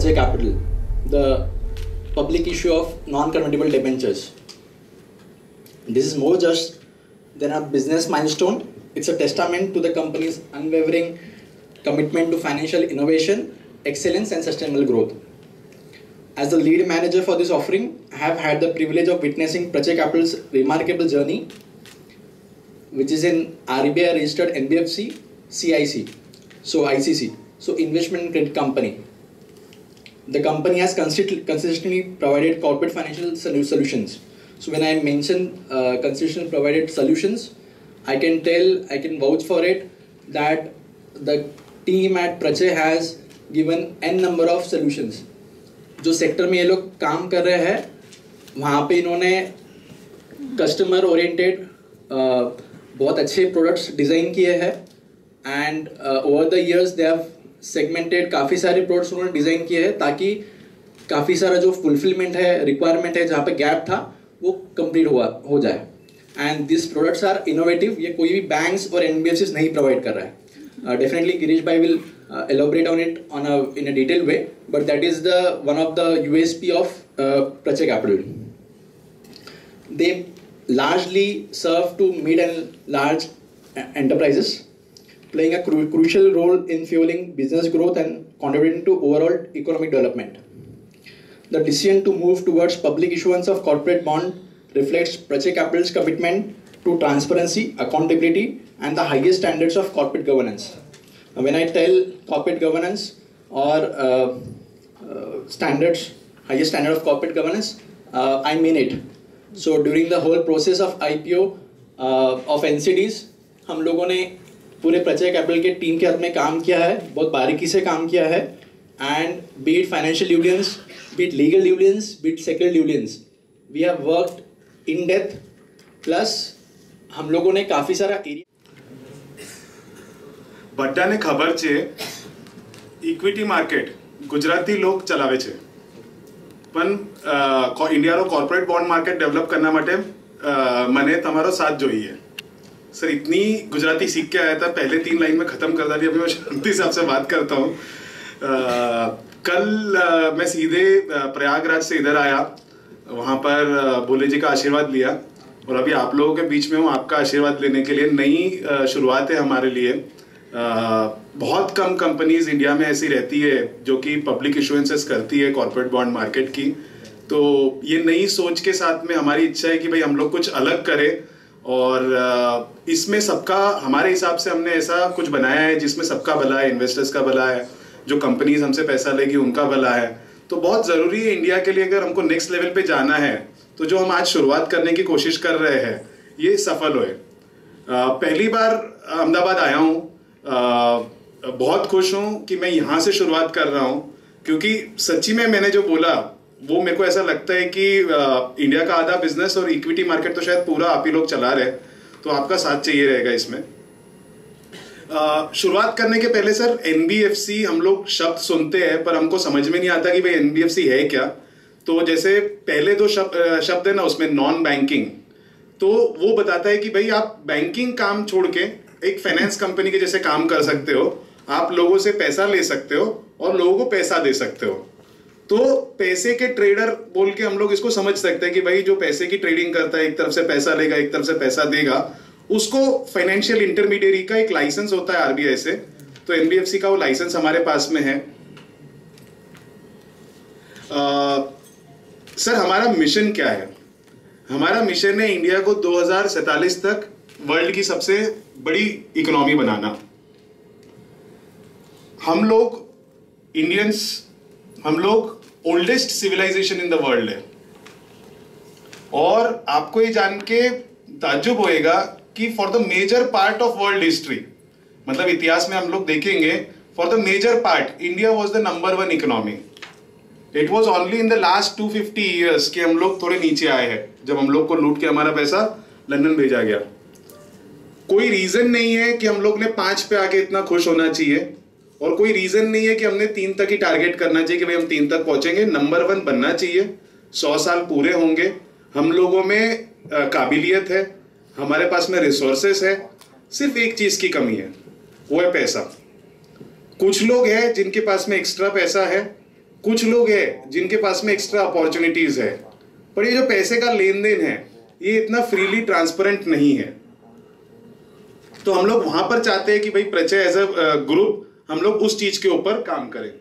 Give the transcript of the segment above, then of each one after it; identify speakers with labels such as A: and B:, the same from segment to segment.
A: Prajay Capital, the public issue of non-convertible debentures. This is more just than a business milestone. It's a testament to the company's unwavering commitment to financial innovation, excellence and sustainable growth. As the lead manager for this offering, I have had the privilege of witnessing Prajay Capital's remarkable journey, which is in RBI registered NBFC, CIC, so ICC, so Investment Credit Company. The company has consistently provided corporate financial solutions. So when I mention consistently provided solutions, I can vouch for it that the team at Prajay has given n number of solutions. जो sector में ये लोग काम कर रहे हैं, वहाँ पे इन्होंने कस्टमर ओरिएंटेड बहुत अच्छे प्रोडक्ट्स डिज़ाइन किए हैं and over the years they have segmented काफ़ी सारे प्रोडक्ट्स उन्होंने डिज़ाइन किए हैं ताकि काफ़ी सारा जो फुलफिलमेंट है, रिक्वायरमेंट है, जहाँ पे गैप था वो कंप्लीट हो जाए. And this products are innovative. ये कोई भी बैंक्स और एनबीएफसीज नहीं प्रोवाइड कर रहा है. Definitely Girish bhai will elaborate on it in a detailed way, but that is one of the USP of Prajay Capital. They largely serve to mid and large enterprises, playing a crucial role in fueling business growth and contributing to overall economic development. The decision to move towards public issuance of corporate bond reflects Prajay Capital's commitment to transparency, accountability and the highest standards of corporate governance. When I tell corporate governance or highest standard of corporate governance, I mean it. So during the whole process of IPO of NCDs, हम लोगों ने पूरे Prajay Capital के team के हाथ में काम किया है, बहुत बारीकी से काम किया है, and be it financial due diligence, be it legal due diligence, be it sectoral due diligence, we have worked in depth. Plus हम लोगों ने काफी सारा एरिया
B: બધાને ખબર છે ઇક્વિટી માર્કેટ ગુજરાતી લોક ચલાવે છે પણ ઇન્ડિયાનો કોર્પોરેટ બોન્ડ માર્કેટ ડેવલપ કરવા માટે મને તમારો સાથ જોઈએ. सर इतनी गुजराती सीख के आया था, पहले 3 लाइन में खत्म कर दिया. अभी मैं शांति से आपसे बात करता हूँ. कल मैं सीधे प्रयागराज से इधर आया, वहाँ पर भोले जी का आशीर्वाद लिया और अभी आप लोगों के बीच में हूँ आपका आशीर्वाद लेने के लिए. नई शुरुआत है हमारे लिए. बहुत कम कंपनीज इंडिया में ऐसी रहती है जो कि पब्लिक इशुएंसेस करती है कॉर्पोरेट बॉन्ड मार्केट की. तो ये नई सोच के साथ में हमारी इच्छा है कि भाई हम लोग कुछ अलग करें और इसमें सबका, हमारे हिसाब से हमने ऐसा कुछ बनाया है जिसमें सबका भला है, इन्वेस्टर्स का भला है, जो कंपनीज हमसे पैसा लेगी उनका भला है. तो बहुत ज़रूरी है इंडिया के लिए, अगर हमको नेक्स्ट लेवल पे जाना है तो जो हम आज शुरुआत करने की कोशिश कर रहे हैं ये सफल होए. पहली बार अहमदाबाद आया हूँ, बहुत खुश हूँ कि मैं यहाँ से शुरुआत कर रहा हूँ क्योंकि सच्ची में मैंने जो बोला वो मेरे को ऐसा लगता है कि इंडिया का आधा बिजनेस और इक्विटी मार्केट तो शायद पूरा आप ही लोग चला रहे, तो आपका साथ चाहिए रहेगा इसमें. शुरुआत करने के पहले सर, एनबीएफसी हम लोग शब्द सुनते हैं पर हमको समझ में नहीं आता कि भाई एनबीएफसी है क्या. तो जैसे पहले दो शब्द है ना, उसमें नॉन बैंकिंग, तो वो बताता है कि भाई आप बैंकिंग काम छोड़ के एक फाइनेंस कंपनी के जैसे काम कर सकते हो, आप लोगों से पैसा ले सकते हो और लोगों को पैसा दे सकते हो. तो पैसे के ट्रेडर बोल के हम लोग इसको समझ सकते हैं कि भाई जो पैसे की ट्रेडिंग करता है, एक तरफ से पैसा लेगा एक तरफ से पैसा देगा, उसको फाइनेंशियल इंटरमीडियरी का एक लाइसेंस होता है आरबीआई से. तो एनबीएफसी का वो लाइसेंस हमारे पास में है. सर हमारा मिशन क्या है? हमारा मिशन है इंडिया को 2047 तक वर्ल्ड की सबसे बड़ी इकोनॉमी बनाना. हम लोग इंडियंस, हम लोग oldest civilization in the world है. और आपको ये जान के ताज्जुब होएगा कि for the major part of world history, मतलब इतिहास में हम लोग देखेंगे, for the major part India was the number 1 economy. It was only in the last 250 years कि हम लोग थोड़े नीचे आए हैं, जब हम लोग को लूट के हमारा पैसा लंदन भेजा गया. कोई रीजन नहीं है कि हम लोग ने 5 पे आके इतना खुश होना चाहिए और कोई रीजन नहीं है कि हमने 3 तक ही टारगेट करना चाहिए कि भाई हम 3 तक पहुंचेंगे. नंबर 1 बनना चाहिए. 100 साल पूरे होंगे. हम लोगों में काबिलियत है, हमारे पास में रिसोर्सेस है. सिर्फ एक चीज की कमी है, वो है पैसा. कुछ लोग हैं जिनके पास में एक्स्ट्रा पैसा है, कुछ लोग हैं जिनके पास में एक्स्ट्रा अपॉर्चुनिटीज है, पर ये जो पैसे का लेन देन है ये इतना फ्रीली ट्रांसपेरेंट नहीं है। तो हम लोग वहां पर चाहते हैं कि भाई प्रचय एज अ ग्रुप हम लोग उस चीज के ऊपर काम करें।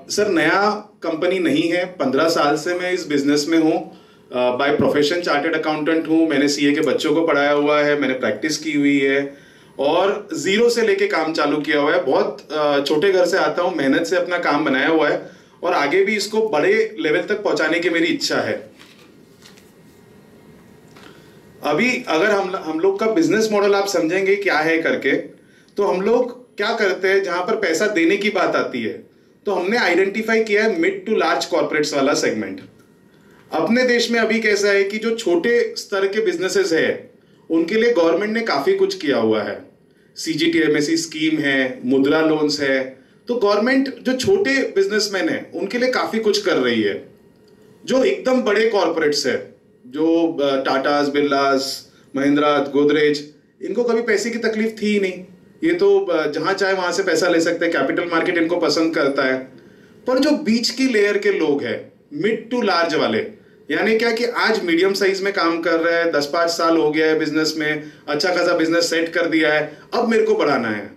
B: सर नया कंपनी नहीं है, 15 साल से मैं इस बिजनेस में हूँ। बाय प्रोफेशन चार्टर्ड अकाउंटेंट हूँ, मैंने सीए के बच्चों को पढ़ाया हुआ है, मैंने प्रैक्टिस की हुई है और जीरो से लेके काम चालू किया हुआ है। बहुत छोटे घर से आता हूँ, मेहनत से अपना काम बनाया हुआ है और आगे भी इसको बड़े लेवल तक पहुंचाने की मेरी इच्छा है। अभी अगर हम लोग का बिजनेस मॉडल आप समझेंगे क्या है करके, तो हम लोग क्या करते हैं, जहां पर पैसा देने की बात आती है तो हमने आइडेंटिफाई किया है मिड टू लार्ज कॉर्पोरेट्स वाला सेगमेंट। अपने देश में अभी कैसा है कि जो छोटे स्तर के बिजनेसेस है उनके लिए गवर्नमेंट ने काफी कुछ किया हुआ है। CGTMSE स्कीम है, मुद्रा लोन्स है, तो गवर्नमेंट जो छोटे बिजनेसमैन है उनके लिए काफी कुछ कर रही है। जो एकदम बड़े कॉर्पोरेट्स है, जो टाटास, बिरलास, महिंद्रा, गोदरेज, इनको कभी पैसे की तकलीफ थी ही नहीं। ये तो जहां चाहे वहां से पैसा ले सकते हैं, कैपिटल मार्केट इनको पसंद करता है। पर जो बीच की लेयर के लोग हैं, मिड टू लार्ज वाले, यानी क्या कि आज मीडियम साइज में काम कर रहे हैं, 10-5 साल हो गया है बिजनेस में, अच्छा खासा बिजनेस सेट कर दिया है, अब मेरे को बढ़ाना है,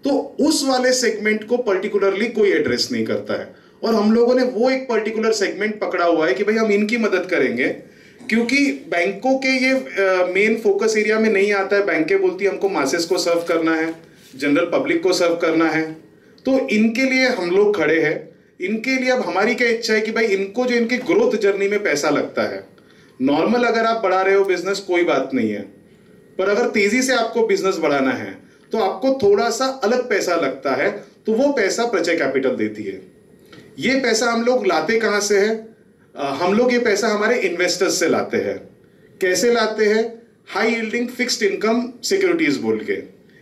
B: तो उस वाले सेगमेंट को पर्टिकुलरली कोई एड्रेस नहीं करता है। और हम लोगों ने वो एक पर्टिकुलर सेगमेंट पकड़ा हुआ है कि भाई हम इनकी मदद करेंगे, क्योंकि बैंकों के ये मेन फोकस एरिया में नहीं आता है। बैंकें बोलती है हमको मासेस को सर्व करना है, जनरल पब्लिक को सर्व करना है, तो इनके लिए हम लोग खड़े हैं। इनके लिए अब हमारी क्या इच्छा है कि भाई इनको जो इनके ग्रोथ जर्नी में पैसा लगता है, नॉर्मल अगर आप बढ़ा रहे हो बिजनेस कोई बात नहीं है, पर अगर तेजी से आपको बिजनेस बढ़ाना है तो आपको थोड़ा सा अलग पैसा लगता है, तो वो पैसा प्रचय कैपिटल देती है। ये पैसा हम लोग लाते कहां से है? हम लोग ये पैसा हमारे इन्वेस्टर्स से लाते हैं। कैसे लाते हैं? High yielding fixed income securities बोल के।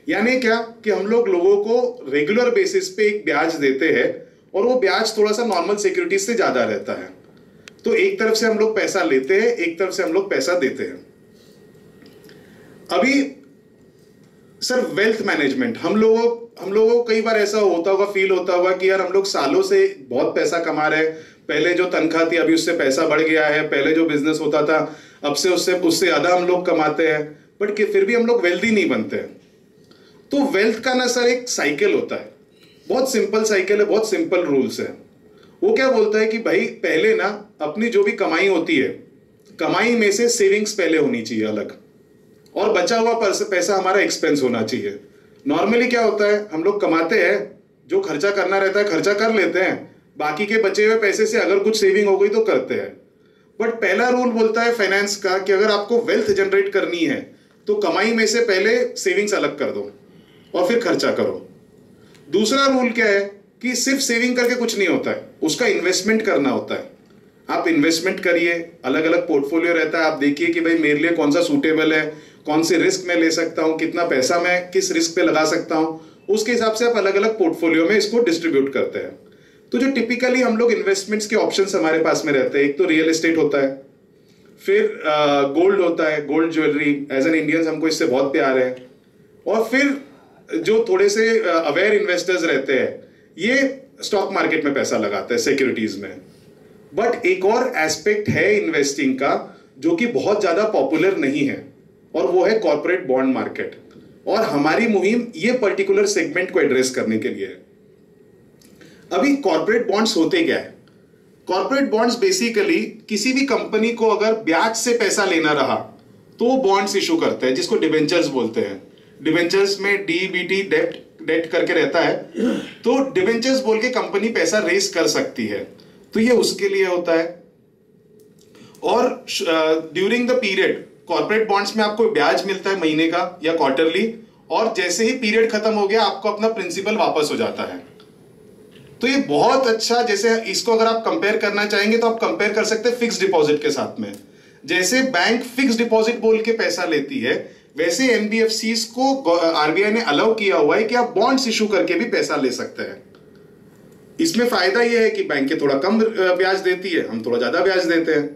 B: यानी क्या कि हम लोग लोगों को रेगुलर बेसिस पे एक ब्याज देते हैं और वो ब्याज थोड़ा सा नॉर्मल सिक्योरिटीज से ज्यादा रहता है। तो एक तरफ से हम लोग पैसा लेते हैं, एक तरफ से हम लोग पैसा देते हैं। अभी सर वेल्थ मैनेजमेंट, हम लोगों को कई बार ऐसा होता होगा, फील होता होगा कि यार हम लोग सालों से बहुत पैसा कमा रहे हैं, पहले जो तनख्वाह थी अभी उससे पैसा बढ़ गया है, पहले जो बिजनेस होता था अब से उससे ज्यादा हम लोग कमाते हैं, बट फिर भी हम लोग वेल्दी नहीं बनते। तो वेल्थ का ना सर एक साइकिल होता है, बहुत सिंपल साइकिल है, बहुत सिंपल रूल्स है। वो क्या बोलता है कि भाई पहले ना अपनी जो भी कमाई होती है, कमाई में से सेविंग्स पहले होनी चाहिए अलग, और बचा हुआ पैसा हमारा एक्सपेंस होना चाहिए। नॉर्मली क्या होता है, हम लोग कमाते हैं, जो खर्चा करना रहता है खर्चा कर लेते हैं, बाकी के बचे हुए पैसे से अगर कुछ सेविंग हो गई तो करते हैं। बट पहला रूल बोलता है फाइनेंस का कि अगर आपको वेल्थ जनरेट करनी है तो कमाई में से पहले सेविंग्स अलग कर दो और फिर खर्चा करो। दूसरा रूल क्या है कि सिर्फ सेविंग करके कुछ नहीं होता है, उसका इन्वेस्टमेंट करना होता है। आप इन्वेस्टमेंट करिए, अलग अलग पोर्टफोलियो रहता है, आप देखिए कि भाई मेरे लिए कौन सा सूटेबल है, कौन से रिस्क मैं ले सकता हूं, कितना पैसा मैं किस रिस्क पे लगा सकता हूं, उसके हिसाब से आप अलग अलग पोर्टफोलियो में इसको डिस्ट्रीब्यूट करते हैं। तो जो टिपिकली हम लोग इन्वेस्टमेंट्स के ऑप्शंस हमारे पास में रहते हैं, एक तो रियल एस्टेट होता है, फिर गोल्ड होता है, gold jewellery, as an Indians हमको इससे बहुत प्यार है, और फिर जो थोड़े से अवेयर इन्वेस्टर्स रहते हैं ये स्टॉक मार्केट में पैसा लगाते हैं, सिक्योरिटीज में। बट एक और एस्पेक्ट है इन्वेस्टिंग का जो कि बहुत ज्यादा पॉपुलर नहीं है, और वो है कॉर्पोरेट बॉन्ड मार्केट। और हमारी मुहिम ये पर्टिकुलर सेगमेंट को एड्रेस करने के लिए है। अभी कॉर्पोरेट बॉन्ड्स होते क्या है? कॉर्पोरेट बॉन्ड्स बेसिकली किसी भी कंपनी को अगर ब्याज से पैसा लेना रहा तो वो बॉन्ड्स इशू करते हैं, जिसको डिबेंचर्स बोलते हैं। डिबेंचर्स में डीबीटी डेट करके रहता है, तो डिबेंचर्स बोल के कंपनी पैसा रेस कर सकती है, तो ये उसके लिए होता है। और during the period corporate bonds में आपको ब्याज मिलता है महीने का या क्वार्टरली, और जैसे ही पीरियड खत्म हो गया आपको अपना प्रिंसिपल वापस हो जाता है। तो ये बहुत अच्छा, जैसे इसको अगर आप कंपेयर करना चाहेंगे तो आप कंपेयर कर सकते हैं फिक्स डिपॉजिट के साथ में। जैसे बैंक फिक्स डिपॉजिट बोल के पैसा लेती है, वैसे एनबीएफसीज को आरबीआई ने अलाउ किया हुआ है कि आप बॉन्ड्स इशू करके भी पैसा ले सकते हैं। इसमें फायदा यह है कि बैंकें थोड़ा कम ब्याज देती है, हम थोड़ा ज्यादा ब्याज देते हैं।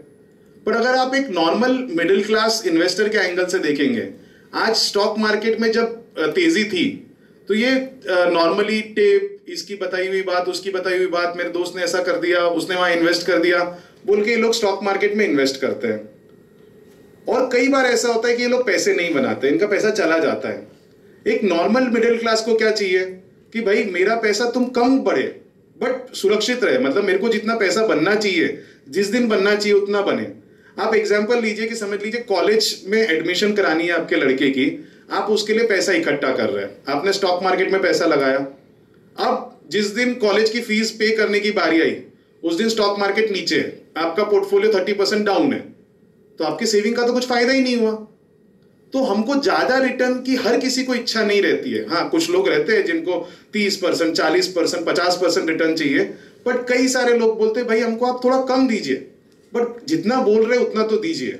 B: पर अगर आप एक नॉर्मल मिडिल क्लास इन्वेस्टर के एंगल से देखेंगे, आज स्टॉक मार्केट में जब तेजी थी तो ये नॉर्मली टेप, इसकी बताई हुई बात, उसकी बताई हुई बात, मेरे दोस्त ने ऐसा कर दिया, उसने वहां इन्वेस्ट कर दिया बोल के ये लोग स्टॉक मार्केट में इन्वेस्ट करते हैं। और कई बार ऐसा होता है कि ये लोग पैसे नहीं बनाते, इनका पैसा चला जाता है। एक नॉर्मल मिडिल क्लास को क्या चाहिए कि भाई मेरा पैसा तुम कम बढ़े बट सुरक्षित रहे, मतलब मेरे को जितना पैसा बनना चाहिए, जिस दिन बनना चाहिए उतना बने। आप एग्जांपल लीजिए कि समझ लीजिए कॉलेज में एडमिशन करानी है आपके लड़के की, आप उसके लिए पैसा इकट्ठा कर रहे हैं, आपने स्टॉक मार्केट में पैसा लगाया। अब जिस दिन कॉलेज की फीस पे करने की बारी आई उस दिन स्टॉक मार्केट नीचे है, आपका पोर्टफोलियो 30% डाउन है, तो आपकी सेविंग का तो कुछ फायदा ही नहीं हुआ। तो हमको ज्यादा रिटर्न की हर किसी को इच्छा नहीं रहती है। हाँ, कुछ लोग रहते हैं जिनको 30%, 40%, 50% रिटर्न चाहिए, बट कई सारे लोग बोलते हैं भाई हमको आप थोड़ा कम दीजिए, बट जितना बोल रहे उतना तो दीजिए।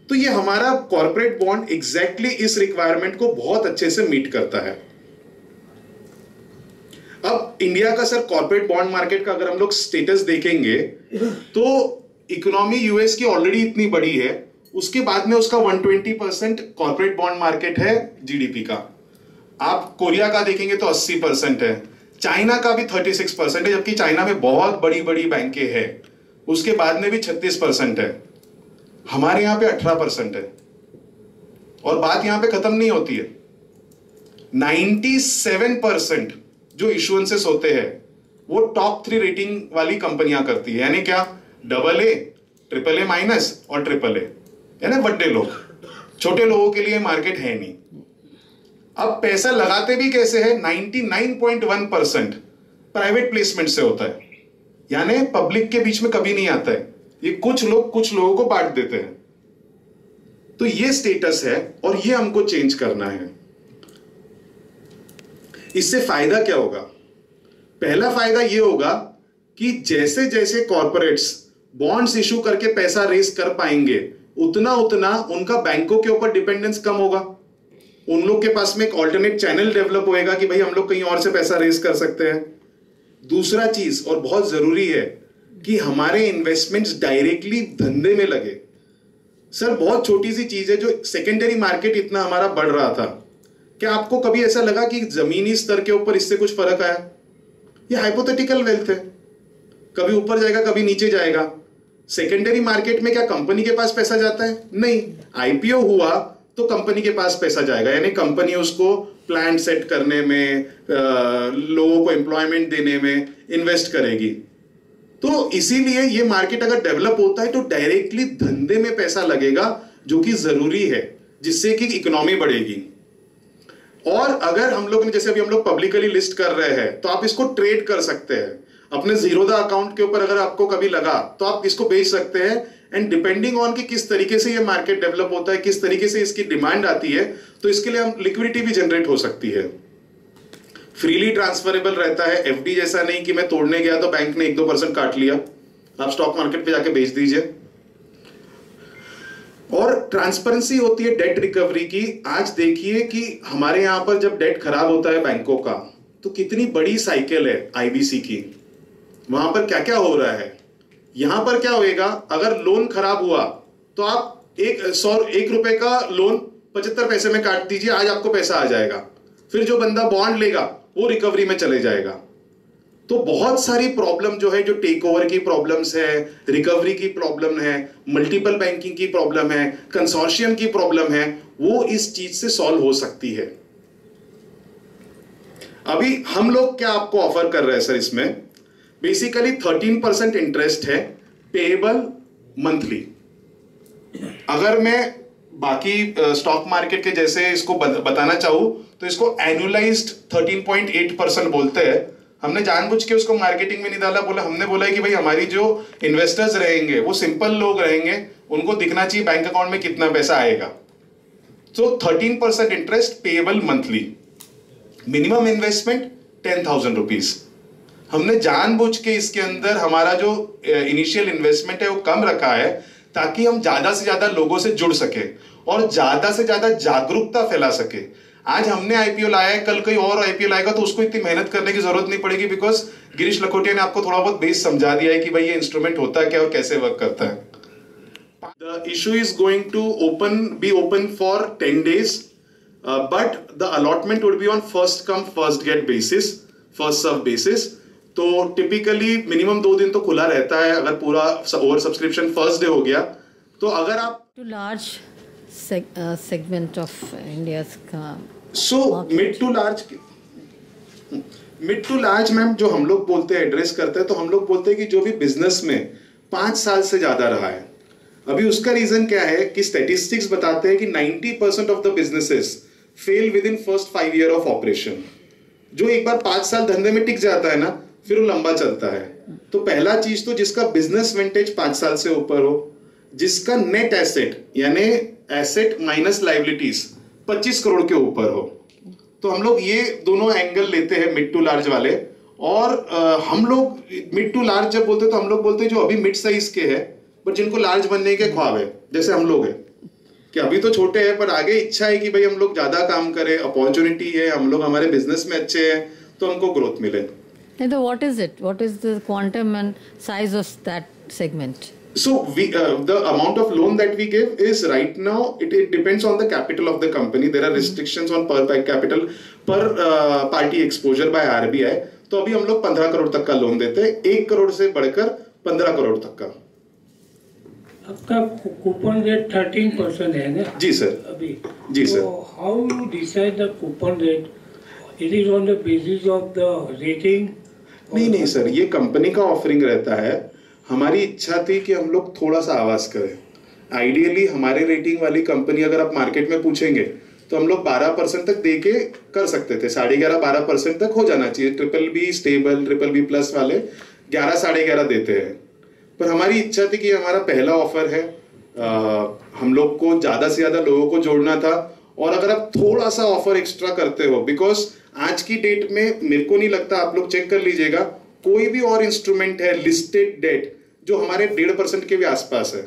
B: तो ये हमारा कॉर्पोरेट बॉन्ड एग्जैक्टली इस रिक्वायरमेंट को बहुत अच्छे से मीट करता है। अब इंडिया का सर कॉर्पोरेट बॉन्ड मार्केट का अगर हम लोग स्टेटस देखेंगे तो इकोनॉमी यूएस की ऑलरेडी इतनी बड़ी है, उसके बाद में उसका 120% कॉर्पोरेट बॉन्ड मार्केट है जीडीपी का। आप कोरिया का देखेंगे तो 80% है, चाइना का भी 36% है, जबकि चाइना में बहुत बड़ी बड़ी बैंकें हैं, उसके बाद में भी 36% है, हमारे यहां पे 18% है। और बात यहां पे खत्म नहीं होती है, 97% जो इशुएंसेस होते हैं वो टॉप 3 रेटिंग वाली कंपनियां करती है, यानी क्या, AA, AAA- और AAA, यानी बड़े लोग, छोटे लोगों के लिए मार्केट है नहीं। अब पैसा लगाते भी कैसे है, 99.1% प्राइवेट प्लेसमेंट से होता है, यानी पब्लिक के बीच में कभी नहीं आता है, ये कुछ लोगों को बांट देते हैं। तो ये स्टेटस है और ये हमको चेंज करना है। इससे फायदा क्या होगा? पहला फायदा ये होगा कि जैसे जैसे कॉर्पोरेट्स बॉन्ड्स इशू करके पैसा रेज कर पाएंगे उतना उतना उनका बैंकों के ऊपर डिपेंडेंस कम होगा, उन लोग के पास में एक ऑल्टरनेट चैनल डेवलप होएगा कि भाई हम लोग कहीं और से पैसा रेज कर सकते हैं। दूसरा चीज और बहुत जरूरी है कि हमारे इन्वेस्टमेंट्स डायरेक्टली धंधे में लगे। सर बहुत छोटी सी चीज है, जो सेकेंडरी मार्केट इतना हमारा बढ़ रहा था, क्या आपको कभी ऐसा लगा कि जमीनी स्तर के ऊपर इससे कुछ फर्क आया? ये हाइपोथेटिकल वेल्थ है, कभी ऊपर जाएगा कभी नीचे जाएगा। सेकेंडरी मार्केट में क्या कंपनी के पास पैसा जाता है? नहीं, आईपीओ हुआ तो कंपनी के पास पैसा जाएगा, यानी कंपनी उसको प्लान सेट करने में, लोगों को एम्प्लॉयमेंट देने में इन्वेस्ट करेगी। तो इसीलिए ये मार्केट अगर डेवलप होता है तो डायरेक्टली धंधे में पैसा लगेगा, जो कि जरूरी है, जिससे कि इकोनॉमी बढ़ेगी। और अगर हम लोग ने, जैसे अभी हम लोग पब्लिकली लिस्ट कर रहे हैं, तो आप इसको ट्रेड कर सकते हैं अपने जीरोधा अकाउंट के ऊपर। अगर आपको कभी लगा तो आप इसको बेच सकते हैं, एंड डिपेंडिंग ऑन कि किस तरीके से ये मार्केट डेवलप होता है, किस तरीके से इसकी डिमांड आती है, तो इसके लिए हम लिक्विडिटी भी जनरेट हो सकती है। फ्रीली ट्रांसफरेबल रहता है, एफडी जैसा नहीं कि मैं तोड़ने गया तो बैंक ने 1-2% काट लिया, आप स्टॉक मार्केट पे जाके बेच दीजिए। और ट्रांसपेरेंसी होती है डेट रिकवरी की। आज देखिए कि हमारे यहां पर जब डेट खराब होता है बैंकों का, तो कितनी बड़ी साइकिल है आईबीसी की, वहां पर क्या क्या हो रहा है। यहां पर क्या होएगा, अगर लोन खराब हुआ तो आप 1 रुपए का लोन 75 पैसे में काट दीजिए, आज आपको पैसा आ जाएगा। फिर जो बंदा बॉन्ड लेगा वो रिकवरी में चले जाएगा। तो बहुत सारी प्रॉब्लम जो है, जो टेक ओवर की प्रॉब्लम्स है, रिकवरी की प्रॉब्लम है, मल्टीपल बैंकिंग की प्रॉब्लम है, कंसोर्शियम की प्रॉब्लम है, वो इस चीज से सॉल्व हो सकती है। अभी हम लोग क्या आपको ऑफर कर रहे हैं सर, इसमें बेसिकली 13% इंटरेस्ट है, पेएबल मंथली। अगर मैं बाकी स्टॉक मार्केट के जैसे इसको बताना चाहूं तो इसको एनुअलाइज्ड 13.8% बोलते हैं। हमने जानबूझ के उसको मार्केटिंग में नहीं डाला, हमने बोला है कि भाई हमारी जो इन्वेस्टर्स रहेंगे वो सिंपल लोग रहेंगे, उनको दिखना चाहिए बैंक अकाउंट में कितना पैसा आएगा। तो 13% interest payable monthly, minimum investment 10,000 rupees. हमने जानबूझ के इसके अंदर हमारा जो इनिशियल इन्वेस्टमेंट है वो कम रखा है, ताकि हम ज्यादा से ज्यादा लोगों से जुड़ सके और ज्यादा से ज्यादा जागरूकता फैला सके। आज हमने आईपीओ लाया है, कल कोई और आईपीओ लाएगा तो उसको इतनी मेहनत करने की जरूरत नहीं पड़ेगी, बिकॉज गिरीश लखोटिया ने आपको थोड़ा बहुत बेस समझा दिया है कि भाई ये इंस्ट्रूमेंट होता है क्या और कैसे वर्क करता है। The issue is going to be open for 10 days। But the allotment would be on first come first get basis, first serve basis. तो टिपिकली मिनिमम 2 दिन तो खुला रहता है। अगर पूरा ओवर सब्सक्रिप्शन फर्स्ट डे हो गया तो अगर आप
C: too large segment of India's का
B: so mid to large ma'am जो हम लोग बोलते हैं, एड्रेस करते हैं, तो हम लोग बोलते हैं कि जो भी बिजनेस में 5 साल से ज्यादा रहा है। अभी उसका रीजन क्या है कि स्टैटिस्टिक्स बताते हैं कि 90% of the businesses fail with in first 5 year of operation. जो एक बार 5 साल धंधे में टिक जाता है ना, फिर वो लंबा चलता है। तो पहला चीज तो जिसका बिजनेस विंटेज 5 साल से ऊपर हो, जिसका नेट एसेट यानी एसेट माइनस लाइबिलिटीज 25 करोड़ के ऊपर हो। तो हम लोग ये दोनों एंगल लेते हैं मिड टू लार्ज वाले। और हम लोग मिड टू लार्ज जब बोलते हैं तो हम लोग बोलते हैं जो अभी मिड साइज के हैं पर जिनको लार्ज बनने के ख्वाब है, जैसे हम लोग हैं कि अभी तो छोटे हैं पर आगे इच्छा है कि भाई हम लोग ज्यादा काम करें, अपॉर्चुनिटी है, हम लोग हमारे बिजनेस में अच्छे हैं तो हमको ग्रोथ मिले।
C: What is it? What is the quantum and size of that segment?
B: So the amount of loan that we give is right now it depends on the capital of the company. There are restrictions on per capital per party exposure by RBI. तो अभी हम लोग 15 करोड़ तक का loan देते हैं, 1 करोड़ से बढ़कर 15 करोड़ तक का।
D: आपका कूपन रेट 13% है ना?
B: जी सर।
D: अभी
B: जी sir.
D: How you decide the coupon rate? It is on the basis of the rating?
B: नहीं सर, ये कंपनी का ऑफरिंग रहता है। हमारी इच्छा थी कि हम लोग थोड़ा सा आवाज करें। आइडियली हमारे रेटिंग वाली कंपनी अगर आप मार्केट में पूछेंगे तो हम लोग 12% तक दे के कर सकते थे। 11.5-12% तक हो जाना चाहिए। BBB स्टेबल, BBB प्लस वाले 11-11.5 देते हैं। पर हमारी इच्छा थी कि हमारा पहला ऑफर है, हम लोग को ज्यादा से ज्यादा लोगों को जोड़ना था। और अगर आप थोड़ा सा ऑफर एक्स्ट्रा करते हो, बिकॉज आज की डेट में मेरे को नहीं लगता, आप लोग चेक कर लीजिएगा, कोई भी और इंस्ट्रूमेंट है लिस्टेड डेट जो हमारे 1.5% के भी आसपास है।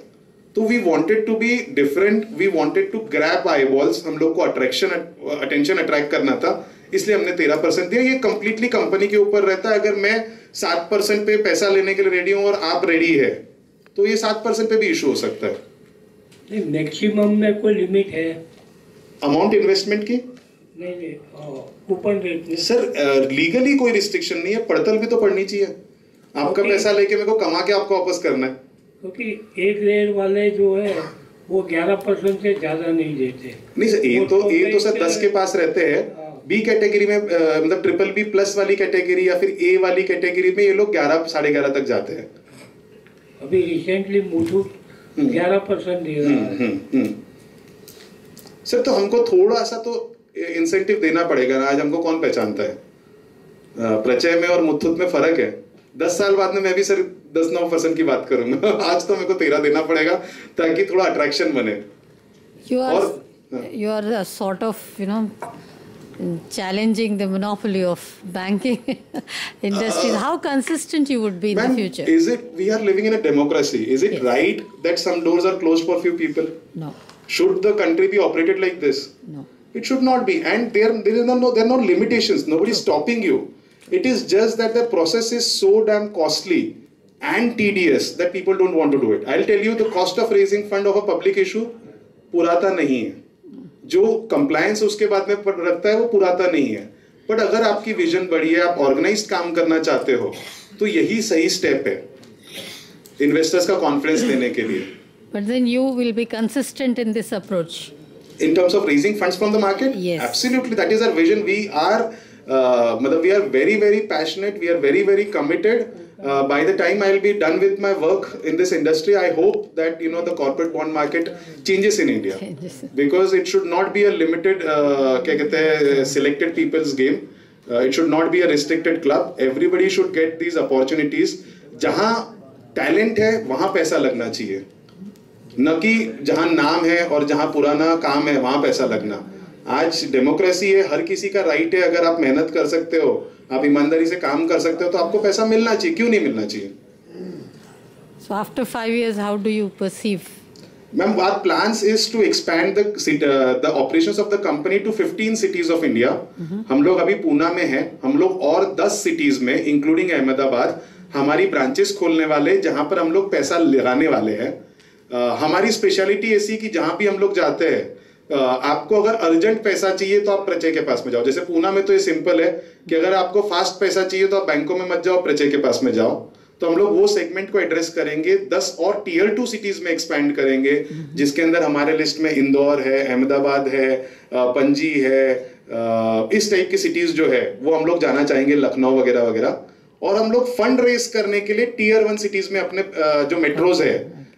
B: तो we wanted to be different, we wanted to grab eyeballs, हम लोग को अटेंशन अट्रैक्ट करना था, इसलिए हमने 13% दिया। ये कंप्लीटली कंपनी के ऊपर रहता है। अगर मैं 7% पे पैसा लेने के लिए रेडी हूं और आप रेडी है तो ये 7% पे भी इशू हो सकता है।
D: मैक्सिमम में कोई लिमिट है
B: अमाउंट इन्वेस्टमेंट की?
D: नहीं कूपन रेट में
B: सर लीगली कोई रिस्ट्रिक्शन नहीं है, पड़तल भी तो पड़नी चाहिए। आपका पैसा लेके मेरे को कमा के आपको वापस करना है।
D: क्योंकि एक रेट वाले जो है वो 11% से ज्यादा नहीं देते।
B: नहीं सर, ये तो सर 10 के पास रहते हैं। बी कैटेगरी में मतलब BBB प्लस वाली कैटेगरी या फिर ए वाली कैटेगरी में ये लोग 11-11.5 तक जाते हैं।
D: अभी रिसेंटली मुथूट 11% दे रहा है।
B: सर तो हमको थोड़ा सा तो इंसेंटिव देना पड़ेगा ना। आज हमको कौन पहचानता है? प्रचय में और मुथूट में फर्क है। 10 साल बाद में मैं भी सर 10-9% की बात करूंगा। आज तो मेरे को 13 देना पड़ेगा ताकि थोड़ा अट्रैक्शन बने।
C: You are a sort of, challenging the monopoly of banking industries. How consistent you would be in the future?
B: Is it, we are living in a democracy. Is it right that some doors are closed for few people?
C: No.
B: Should the country be operated like this?
C: No.
B: It should not be. And there are no limitations. Nobody is stopping you. It is just that the process is so damn costly and tedious that people don't want to do it. I'll tell you, the cost of raising fund of a public issue पुराता नहीं है। जो compliance उसके बाद में रखता है वो पुराता नहीं है। बट अगर आपकी विजन बड़ी है, आप ऑर्गेनाइज्ड काम करना चाहते हो, तो यही सही स्टेप है इन्वेस्टर्स का कॉन्फिडेंस देने के लिए।
C: But then you will be consistent in this approach.
B: In terms of raising funds from the market?
C: Yes.
B: Absolutely, that is our vision. We are very, very passionate. We are very, very committed. By the time I'll be done with my work in this industry, I hope that the corporate bond market changes in India, because it should not be a limited, selected people's game. It should not be a restricted club. Everybody should get these opportunities. जहाँ talent है वहाँ पैसा लगना चाहिए, न कि जहाँ नाम है और जहाँ पुराना काम है वहाँ पैसा लगना। आज डेमोक्रेसी है, हर किसी का राइट है। अगर आप मेहनत कर सकते हो, आप ईमानदारी से काम कर सकते हो, तो आपको पैसा मिलना चाहिए। क्यों नहीं मिलना चाहिए?
C: So after 5 years, how do you perceive?
B: Ma'am, our plans is to expand the operations of the company to 15 cities of India. हम लोग अभी पूना में हैं, हम लोग और 10 cities में इंक्लूडिंग अहमदाबाद हमारी ब्रांचेस खोलने वाले, जहां पर हम लोग पैसा लगाने वाले हैं। हमारी स्पेशलिटी ऐसी कि जहां भी हम लोग जाते हैं, आपको अगर अर्जेंट पैसा चाहिए तो आप प्रचय के पास में जाओ। जैसे पूना में तो ये सिंपल है कि अगर आपको फास्ट पैसा चाहिए तो आप बैंकों में मत जाओ, प्रचय के पास में जाओ। तो हम लोग वो सेगमेंट को एड्रेस करेंगे, 10 और टियर 2 सिटीज में एक्सपैंड करेंगे, जिसके अंदर हमारे लिस्ट में इंदौर है, अहमदाबाद है, पणजी है, इस टाइप की सिटीज जो है वो हम लोग जाना चाहेंगे, लखनऊ वगैरह वगैरह। और हम लोग फंड रेस करने के लिए टियर 1 सिटीज में अपने जो मेट्रोज है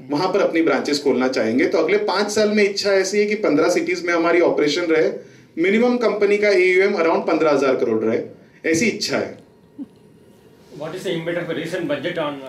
B: वहां पर अपनी ब्रांचेस खोलना चाहेंगे। तो अगले 5 साल में इच्छा ऐसी है कि 15 सिटीज में हमारी ऑपरेशन रहे, मिनिमम कंपनी का AUM अराउंड 15,000 करोड़ रहे, ऐसी इच्छा है।
E: What is the impact of a recent budget on